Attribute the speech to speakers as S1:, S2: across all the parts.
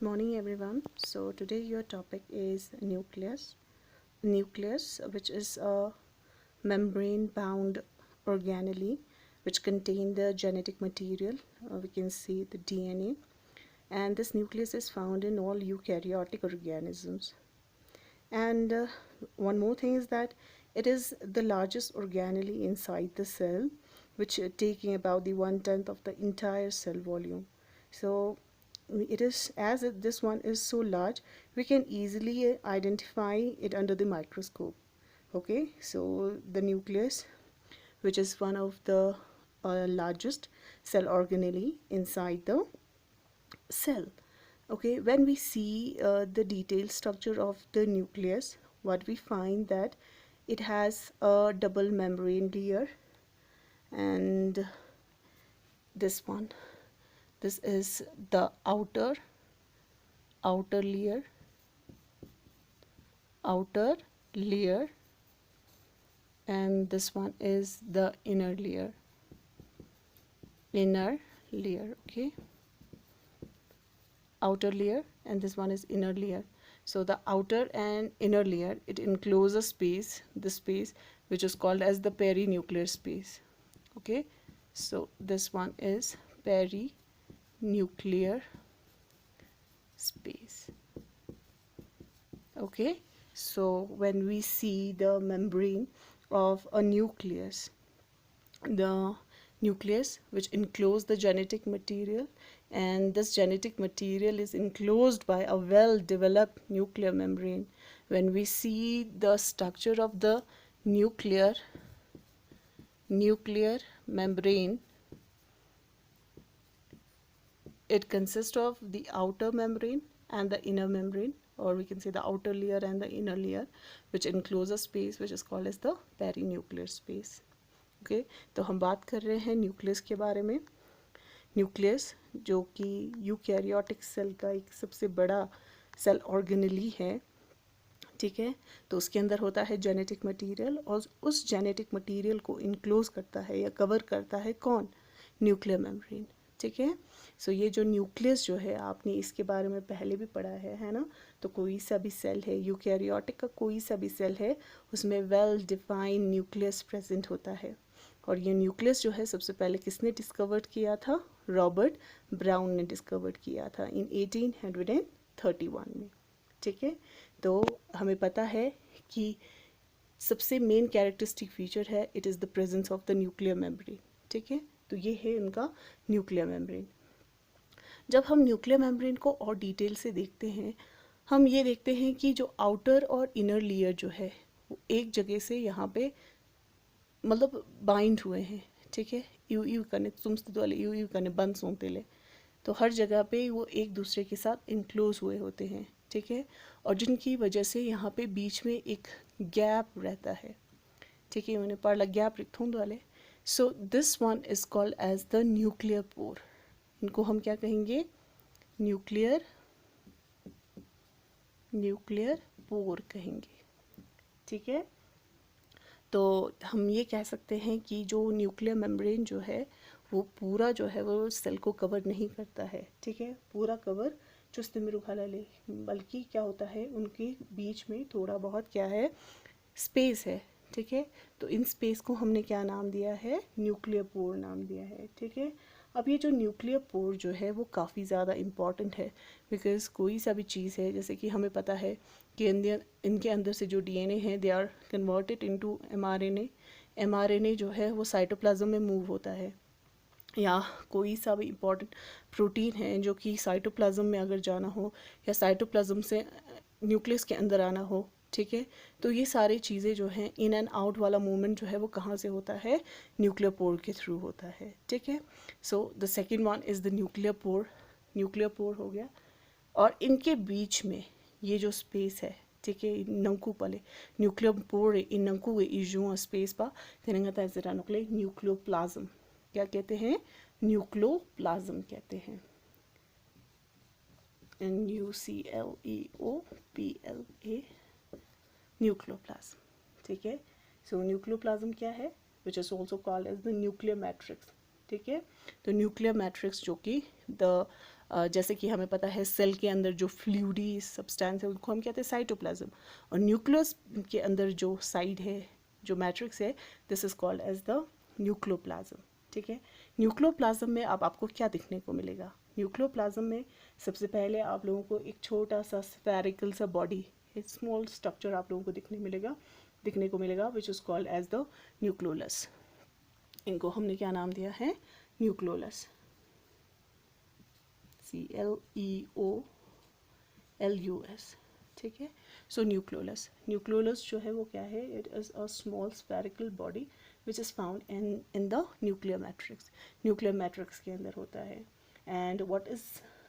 S1: Morning everyone. So today your topic is nucleus. Nucleus, which is a membrane bound organelle which contain the genetic material. We can see the DNA, and this nucleus is found in all eukaryotic organisms. And one more thing is that it is the largest organelle inside the cell, which taking about the 1/10 of the entire cell volume. So it is, as this one is so large, we can easily identify it under the microscope. Okay, so the nucleus, which is one of the largest cell organelle inside the cell. Okay, when we see the detailed structure of the nucleus, what we find that it has a double membrane layer, and this one, this is the outer layer, and this one is the inner layer. Okay, outer layer, and this one is inner layer. So the outer and inner layer, it encloses a space, the space which is called as the perinuclear space. Okay, so this one is perinuclear space. Okay, so when we see the membrane of a nucleus, the nucleus which encloses the genetic material, and this genetic material is enclosed by a well developed nuclear membrane. When we see the structure of the nuclear membrane, it consists of the outer membrane and the inner membrane, or we can say the outer layer and the inner layer, which enclose a space which is called as the perinuclear space. Okay तो हम बात कर रहे हैं nucleus के बारे में. Nucleus जो कि यूकैरियोटिक सेल का एक सबसे बड़ा सेल ऑर्गेनेली है, ठीक है. तो उसके अंदर होता है जेनेटिक मटेरियल, और उस जेनेटिक मटेरियल को इनक्लोज करता है या कवर करता है कौन? Nuclear membrane. ठीक है. सो ये जो न्यूक्लियस जो है, आपने इसके बारे में पहले भी पढ़ा है ना. तो कोई सा भी सेल है, यूकैरियोटिक का कोई सा भी सेल है, उसमें वेल डिफाइंड न्यूक्लियस प्रेजेंट होता है. और ये न्यूक्लियस जो है सबसे पहले किसने डिस्कवर्ड किया था? रॉबर्ट ब्राउन ने डिस्कवर्ड किया था इन 1831 में. ठीक है. तो हमें पता है कि सबसे मेन कैरेक्टरिस्टिक फीचर है, it is the presence of the nuclear membrane. ठीक है. तो ये है उनका न्यूक्लियर मेम्ब्रेन. जब हम न्यूक्लियर मेम्ब्रेन को और डिटेल से देखते हैं, हम ये देखते हैं कि जो आउटर और इनर लेयर जो है वो एक जगह से यहाँ पे मतलब बाइंड हुए हैं. ठीक है. यू यू करने तुमसे वाले यू करने बंद सोते ले, तो हर जगह पे वो एक दूसरे के साथ इनक्लोज हुए होते हैं. ठीक है. और जिनकी वजह से यहाँ पे बीच में एक गैप रहता है. ठीक है. उन्हें पढ़ लग गैप रिक्थूंद वाले. So this one is called as the nuclear pore. इनको हम क्या कहेंगे? न्यूक्लियर पोर कहेंगे. ठीक है. तो हम ये कह सकते हैं कि जो न्यूक्लियर मेम्ब्रेन जो है वो पूरा जो है वो सेल को कवर नहीं करता है. ठीक है. पूरा कवर चुस्त में रुखाला ले, बल्कि क्या होता है, उनके बीच में थोड़ा बहुत क्या है, स्पेस है. ठीक है. तो इन स्पेस को हमने क्या नाम दिया है? न्यूक्लियर पोर नाम दिया है. ठीक है. अब ये जो न्यूक्लियर पोर जो है वो काफ़ी ज़्यादा इम्पॉर्टेंट है, बिकॉज कोई सा भी चीज़ है, जैसे कि हमें पता है कि इनके अंदर से जो डीएनए है they are converted into mRNA. MRNA जो है वो साइटोप्लाज्म में मूव होता है, या कोई सा भी इम्पॉर्टेंट प्रोटीन है जो कि साइटोप्लाज्म में अगर जाना हो या साइटोप्लाज्म से न्यूक्लियस के अंदर आना हो. ठीक है. तो ये सारी चीज़ें जो हैं, इन एंड आउट वाला मूवमेंट जो है वो कहाँ से होता है? न्यूक्लियर पोर के थ्रू होता है. ठीक है. So the second one is the nuclear pour. Nuclear pore हो गया. और इनके बीच में ये जो स्पेस है, ठीक है, नंकू पले न्यूक्लियर पोर इन नंकू इजू स्पेस पा तेरंगा जरा नुकले न्यूक्लियोप्लाज्म. क्या कहते हैं? न्यूक्लियोप्लाज्म कहते हैं. NUCLEOPLA, nucleoplasm. ठीक है. सो न्यूक्लियोप्लाज्म क्या है? Which is also called as the nuclear matrix. ठीक है. तो न्यूक्लियर मैट्रिक्स जो कि द जैसे कि हमें पता है सेल के अंदर जो फ्लूइडी सब्सटेंस है उनको हम कहते हैं साइटोप्लाज्म, और न्यूक्लियस के अंदर जो साइड है, जो मैट्रिक्स है, this is called as the nucleoplasm. ठीक है, न्यूक्लियोप्लाज्म में अब आपको क्या दिखने को मिलेगा? न्यूक्लियोप्लाज्म में सबसे पहले आप लोगों को एक छोटा सा स्फेरिकल सा बॉडी, एक स्मॉल स्ट्रक्चर आप लोगों को दिखने को मिलेगा which is called as the nucleolus. इनको हमने क्या नाम दिया है? Nucleolus, CLEOLUS। ठीक है, सो न्यूक्लियोलस जो है वो क्या है? It is a small spherical body which is found in the nuclear matrix. Nuclear matrix के अंदर होता है। And what is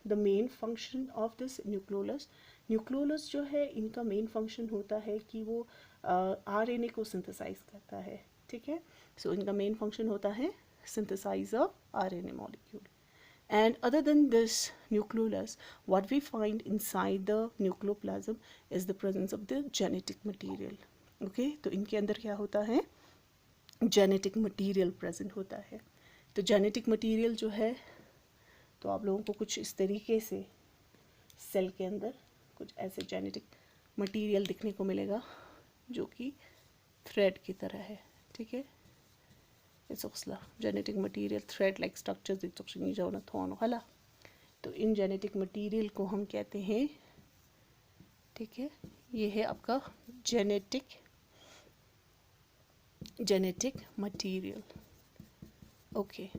S1: the main function of this nucleolus? Nucleolus जो है इनका मेन फंक्शन होता है कि वो RNA को सिंथेसाइज करता है। ठीक है, सो इनका मेन फंक्शन होता है synthesize of RNA molecule. And other than this nucleolus, what we find inside the nucleoplasm is the presence of the genetic material. Okay, तो इनके अंदर क्या होता है? जेनेटिक मटीरियल प्रेजेंट होता है। तो जेनेटिक मटीरियल जो है, तो आप लोगों को कुछ इस तरीके से सेल के अंदर कुछ ऐसे जेनेटिक मटीरियल दिखने को मिलेगा जो कि थ्रेड की तरह है। ठीक है, genetic material thread like structures हला। तो इन जेनेटिक मटीरियल को हम कहते हैं, ठीक है, ये है आपका जेनेटिक मटीरियल। ओके,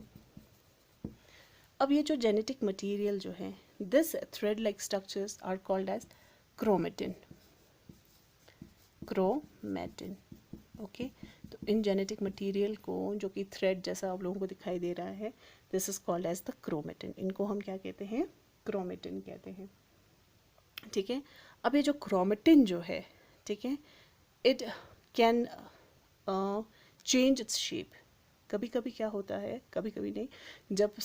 S1: अब ये जो जेनेटिक मटीरियल जो है, this thread like structures are called as chromatin. Okay, तो इन जेनेटिक मटेरियल को, जो कि थ्रेड जैसा आप लोगों को दिखाई दे रहा है, this is called as the chromatin. इनको हम क्या कहते हैं? क्रोमेटिन कहते हैं। ठीक है, अब ये जो क्रोमेटिन जो है, ठीक है, it can change its shape. कभी कभी क्या होता है, कभी कभी नहीं, जब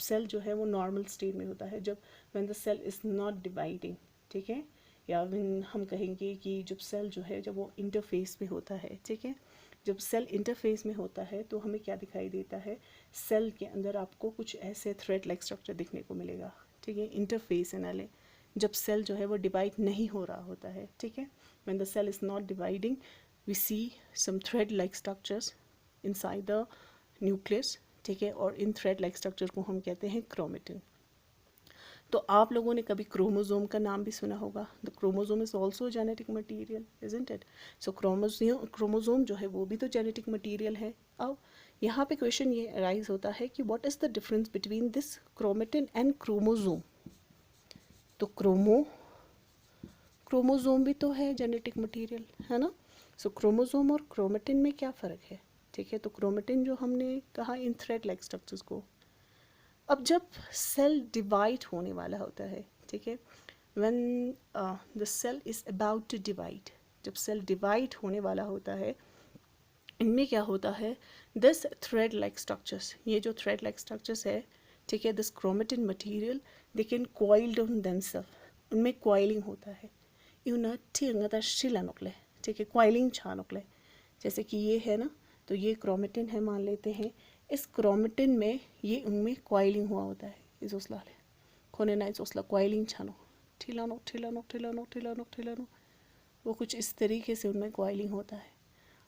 S1: सेल जो है वो नॉर्मल स्टेट में होता है, जब when the cell is not dividing, ठीक है, या हम कहेंगे कि जब सेल जो है जब वो इंटरफेस में होता है, ठीक है, जब सेल इंटरफेस में होता है तो हमें क्या दिखाई देता है? सेल के अंदर आपको कुछ ऐसे थ्रेड लाइक स्ट्रक्चर दिखने को मिलेगा। ठीक है, इंटरफेस एनाले, जब सेल जो है वो डिवाइड नहीं हो रहा होता है, ठीक है, when the cell is not dividing we see some thread like structures inside the nucleus. ठीक है, और इन थ्रेड लाइक स्ट्रक्चर को हम कहते हैं क्रोमेटिन। तो आप लोगों ने कभी क्रोमोसोम का नाम भी सुना होगा। The chromosome is also genetic material, isn't it? So chromosome जो है वो भी तो जेनेटिक मटीरियल है। अब यहाँ पे क्वेश्चन ये अराइज होता है कि what is the difference between this chromatin and chromosome? तो क्रोमोसोम भी तो है जेनेटिक मटीरियल, है ना? सो क्रोमोसोम और क्रोमेटिन में क्या फ़र्क है? ठीक है, तो क्रोमेटिन जो हमने कहा इन थ्रेड लाइक स्ट्रक्चर्स को, अब जब सेल डिवाइड होने वाला होता है, ठीक है, when the cell is about to divide, जब सेल डिवाइड होने वाला होता है, इनमें क्या होता है? दिस थ्रेड लाइक स्ट्रक्चर्स, ये जो थ्रेड लाइक स्ट्रक्चर्स है, ठीक है, this chromatin material they can coiled on themself, उनमें कॉइलिंग होता है। ठीक है, कॉइलिंग छानोकले, जैसे कि ये है ना, तो ये क्रोमेटिन है मान लेते हैं। इस क्रोमेटिन में ये उनमें कॉइलिंग हुआ होता है। इजोसला ले खोने ना इजोसला कॉइलिंग छानो ठिलानो, वो कुछ इस तरीके से उनमें कॉइलिंग होता है।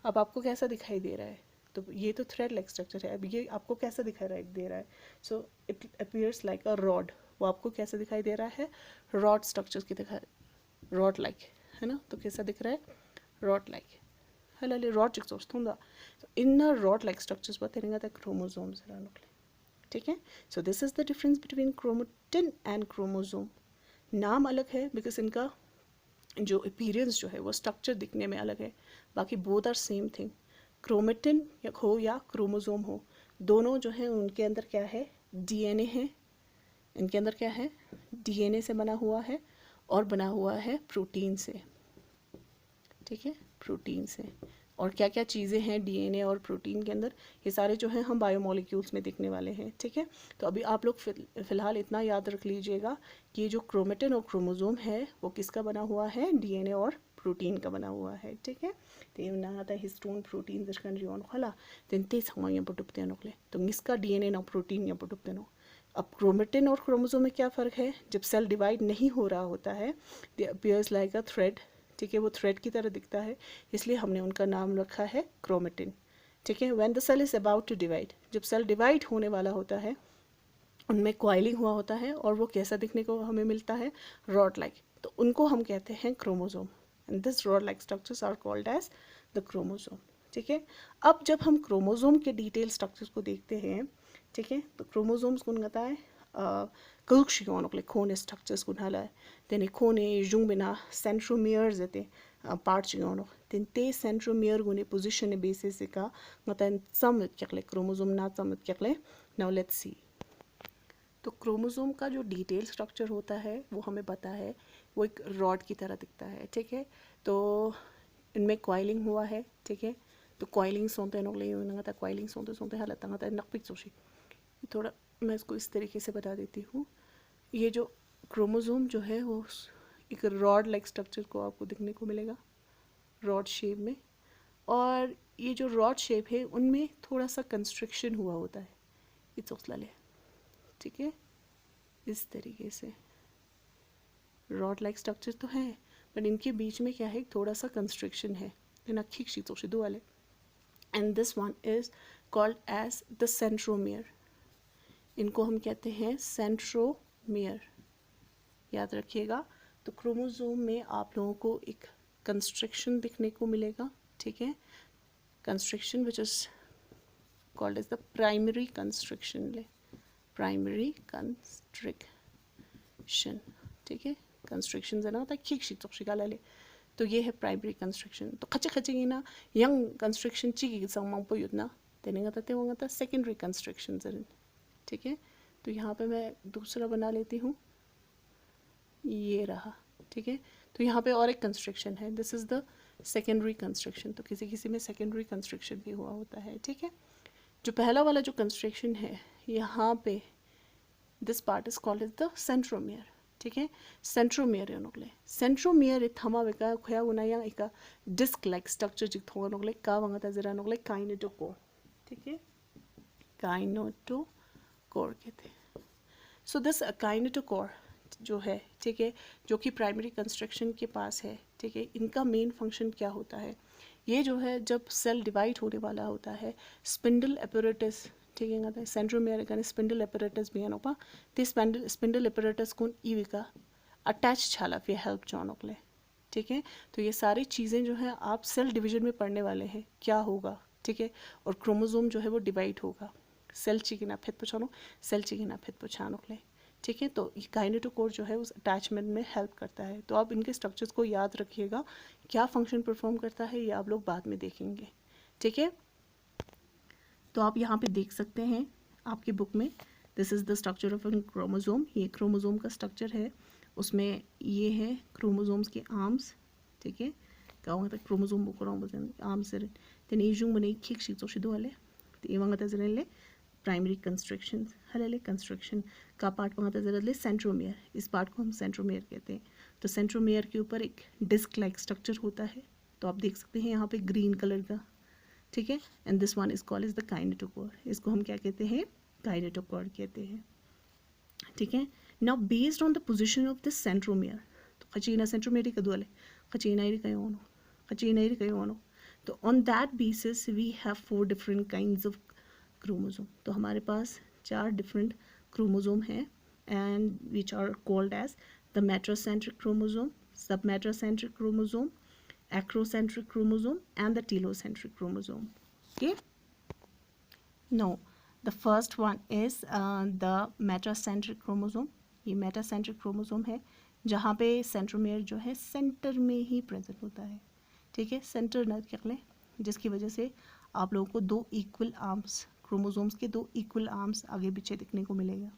S1: अब आपको कैसा दिखाई दे रहा है? तो ये तो थ्रेड लाइक स्ट्रक्चर है। अब ये आपको कैसा दिखाई दे रहा है? So it appears like a rod. वो आपको कैसा दिखाई दे रहा है? रॉड स्ट्रक्चर की दिखा, रॉड लाइक, है ना? तो कैसा दिख रहा है? रॉड लाइक हलाले रॉड चिक्सोस थुंदा। So inner rod-like structures बताएंगे तो chromosomes है ना, ठीक है? So this is the difference between chromatin and chromosome. नाम अलग है because इनका जो appearance जो है वो structure दिखने में अलग है, बाकी both are same thing. Chromatin हो या क्रोमोसोम हो, दोनों जो है उनके अंदर क्या है? DNA है। इनके अंदर क्या है? DNA से बना हुआ है और बना हुआ है प्रोटीन से, ठीक है, प्रोटीन से। और क्या क्या चीज़ें हैं डीएनए और प्रोटीन के अंदर, ये सारे जो हैं हम बायोमोलिक्यूल्स में देखने वाले हैं, ठीक है। तो अभी आप लोग फ़िलहाल इतना याद रख लीजिएगा कि ये जो क्रोमेटिन और क्रोमोसोम है वो किसका बना हुआ है? डीएनए और प्रोटीन का बना हुआ है, ठीक है। तो ना आता हिस्टोन प्रोटीन दर्शन रियोन खला तेनते समय यहाँ पर डुबते नोकले, तो किसका डीएनए ना प्रोटीन यहाँ पर डुबते नो। अब क्रोमेटिन और क्रोमोसोम में क्या फ़र्क है, जब सेल डिवाइड नहीं हो रहा होता है दे अपीयर्स लाइक अ थ्रेड, ठीक है, वो थ्रेड की तरह दिखता है, इसलिए हमने उनका नाम रखा है क्रोमेटिन, ठीक है। When the cell is about to divide, जब सेल डिवाइड होने वाला होता है उनमें क्वाइलिंग हुआ होता है और वो कैसा दिखने को हमें मिलता है, रॉड लाइक, तो उनको हम कहते हैं chromosome, and this rod like structures are called as the chromosome, ठीक है। अब जब हम क्रोमोसोम के डिटेल स्ट्रक्चर्स को देखते हैं, ठीक है, तो क्रोमोसोम्स कौन कहता है कलुक्षियोनोकले खोने स्ट्रक्चर्स को हाला है, तेने खोने जुंग बिना सेंट्रोमियर्स देते पार्ट चियोनो तेन ते सेंट्रोमियर गुने पोजीशन बेसिस का मतलब समझ क्या क्रोमोसोम ना समझ क्या, नाउ लेट्स सी। तो क्रोमोसोम का जो डिटेल स्ट्रक्चर होता है वो हमें पता है, वो एक रॉड की तरह दिखता है, ठीक है। तो इनमें क्वाइलिंग हुआ है, ठीक है, तो क्वाइलिंग सोते नोगले क्वाइलिंग सोते सोते हालत नकपिक सोशी, थोड़ा मैं इसको इस तरीके से बता देती हूँ। ये जो क्रोमोसोम जो है वो एक रॉड लाइक स्ट्रक्चर को आपको दिखने को मिलेगा, रॉड शेप में, और ये जो रॉड शेप है उनमें थोड़ा सा कंस्ट्रक्शन हुआ होता है, इट्स ठीक है, इस तरीके से रॉड लाइक स्ट्रक्चर तो है, बट इनके बीच में क्या है, थोड़ा सा कंस्ट्रक्शन है, वाले, and this one is called as the centromere, इनको हम कहते हैं सेंट्रोमियर, याद रखिएगा। तो क्रोमोसोम में आप लोगों को एक कंस्ट्रक्शन दिखने को मिलेगा, ठीक है, construction which is called as the primary construction, primary construction, ठीक है, कंस्ट्रक्शन है ना होता है खींच शिका ले, तो ये है प्राइमरी कंस्ट्रक्शन। तो खचे खचे ना यंग कंस्ट्रक्शन चीकी संग मंग पोयुत ना तेनेगा सेकेंडरी कंस्ट्रक्शन, ठीक है। तो यहाँ पे मैं दूसरा बना लेती हूँ, ये रहा, ठीक है। तो यहाँ पे और एक कंस्ट्रक्शन है, this is the secondary construction, तो किसी किसी में सेकेंडरी कंस्ट्रक्शन भी हुआ होता है, ठीक है। जो पहला वाला जो कंस्ट्रक्शन है यहाँ पे, this part is called is the centromere, ठीक है, सेंट्रोमियर नोगले, सेंट्रोमियर इत हमा वेका खोया उना या एक डिस्क लाइक स्ट्रक्चर जिक थोगा नोगले का वंगता जरा नोगले काइनेटोकोर, ठीक है, काइनेटोकोर कहते हैं। सो दिस काइनेटोकोर जो है, ठीक है, जो कि प्राइमरी कंस्ट्रक्शन के पास है, ठीक है, इनका मेन फंक्शन क्या होता है, ये जो है जब सेल डिवाइड होने वाला होता है, स्पिंडल एपरेटस, ठीक है, सेंट्रोमियर का स्पिंडल एपरेटस भी है, ते स्पिंडल एपरेटस को ईविका अटैच छाला फिर हेल्प चौनोकले, ठीक है। तो ये सारी चीज़ें जो है आप सेल डिवीजन में पढ़ने वाले हैं, क्या होगा, ठीक है, और क्रोमोसोम जो है वो डिवाइड होगा, सेल चिकिना फिर पछानो, सेल चिकिना फिर पछानोकले, ठीक है। तो ये काइनेटोकोर जो है उस अटैचमेंट में हेल्प करता है। तो आप इनके स्ट्रक्चर्स को याद रखिएगा, क्या फंक्शन परफॉर्म करता है ये आप लोग बाद में देखेंगे, ठीक है। तो आप यहाँ पे देख सकते हैं आपकी बुक में, this is the structure of an chromosome, ये क्रोमोसोम का स्ट्रक्चर है, उसमें ये है क्रोमोसोम्स के आर्म्स, ठीक है, गाँव तक क्रोमोसोम बुक आर्म्स तेन यूं बने खींच शीचो शिदो वाले, तो ये वहाँ ले प्राइमरी कंस्ट्रक्शन हले कंस्ट्रक्शन का पार्ट वहाँ तक सेंट्रोमियर, इस पार्ट को हम सेंट्रोमियर कहते हैं। तो सेंट्रोमियर के ऊपर एक डिस्क लाइक स्ट्रक्चर होता है, तो आप देख सकते हैं यहाँ पे ग्रीन कलर का, ठीक है, and this one is called is the kinetochore, इसको हम क्या कहते हैं, काइनेटोकोर कहते हैं, ठीक है। Now based on the position of this centromere, तो खचीना सेंट्रोमियर का दुआले खचीना कहीं तो on that basis we have 4 different kinds of chromosome, तो हमारे पास 4 डिफरेंट क्रोमोसोम हैं, and which are called as the metacentric chromosome, sub metacentric chromosome, acrocentric chromosome and the telocentric chromosome, okay. No, the first one is the metacentric chromosome, ये metacentric chromosome है जहाँ पे centromere जो है centre में ही present होता है, ठीक है, सेंटर नर्व क्या लें, जिसकी वजह से आप लोगों को 2 इक्वल आर्म्स, क्रोमोसोम्स के 2 इक्वल आर्म्स आगे पीछे दिखने को मिलेगा,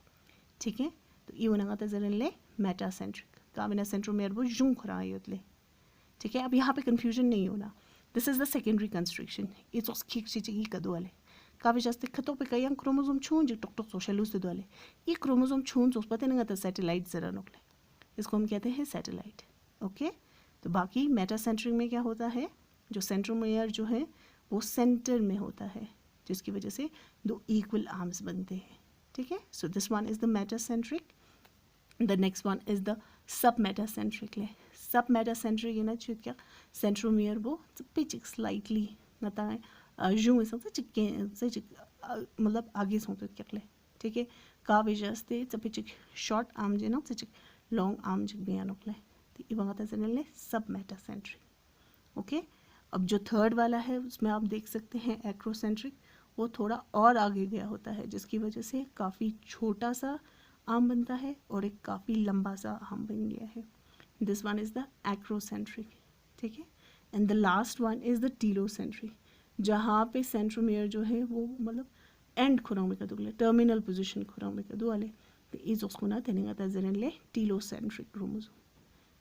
S1: ठीक है। तो ये होना जरा ले मेटासेंट्रिक का बिना सेंट्रोमियर वो यूं खरा ले, ठीक है। अब यहाँ पे कंफ्यूजन नहीं होना, this is the secondary constriction, it's ऑस खींच चीज़ कदो वाले काफ़ी जास्त खतों पे कई क्रोमोसोम छून जो टोक टोक सोशल उस वाले ये क्रोमोसोम छून सोच पता नहीं सैटेलाइट ज़रा नोकले, इसको हम कहते हैं सैटेलाइट, ओके। तो बाकी मेटासेंट्रिक में क्या होता है, जो सेंट्रोमियर जो है वो सेंटर में होता है, जिसकी वजह से 2 इक्वल आर्म्स बनते हैं, ठीक है. So this one is the metacentric. The next one is the submetacentric. Submetacentric ina chukya centromere bo pitch slightly nata jung is मतलब आगे सोंतो क्याकले ठीक है. का वजहस्ते pitch short arm जे ना long arm जे बियानोकले तो इवंगता जनले submetacentric. ओके. अब जो थर्ड वाला है उसमें आप देख सकते हैं एक्रोसेंट्रिक, वो थोड़ा और आगे गया होता है जिसकी वजह से काफ़ी छोटा सा आर्म बनता है और एक काफ़ी लंबा सा आर्म बन गया है. This one is the acrocentric. ठीक है. And the last one is the telocentric, जहाँ पे सेंट्रोमियर जो है वो मतलब एंड खुरामिका दुगले टर्मिनल पोजिशन खुरामिका दुआले तो इज उसको ना तेनेगा तजरनले टीलोसेंट्रिक क्रोमोसोम.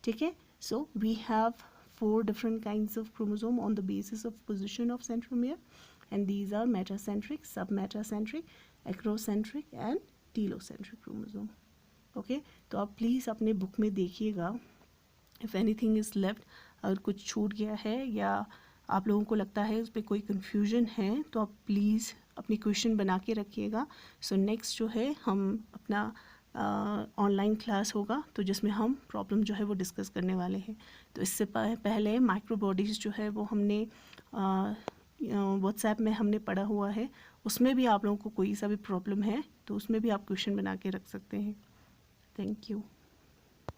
S1: ठीक है. So we have 4 different kinds of chromosome on the basis of position of centromere, and these are metacentric, submetacentric, acrocentric and telocentric chromosome. Okay, तो आप प्लीज़ अपने book में देखिएगा. इफ़ एनीथिंग इज़ लेफ्ट, अगर कुछ छूट गया है या आप लोगों को लगता है उस पर कोई कन्फ्यूजन है तो आप प्लीज़ अपनी क्वेश्चन बना के रखिएगा. सो नेक्स्ट जो है हम अपना ऑनलाइन क्लास होगा तो जिसमें हम प्रॉब्लम जो है वो डिस्कस करने वाले हैं. तो इससे पहले माइक्रोबॉडीज़ जो है वो हमने व्हाट्सएप में हमने पढ़ा हुआ है, उसमें भी आप लोगों को कोई सा भी प्रॉब्लम है तो उसमें भी आप क्वेश्चन बना के रख सकते हैं. Thank you.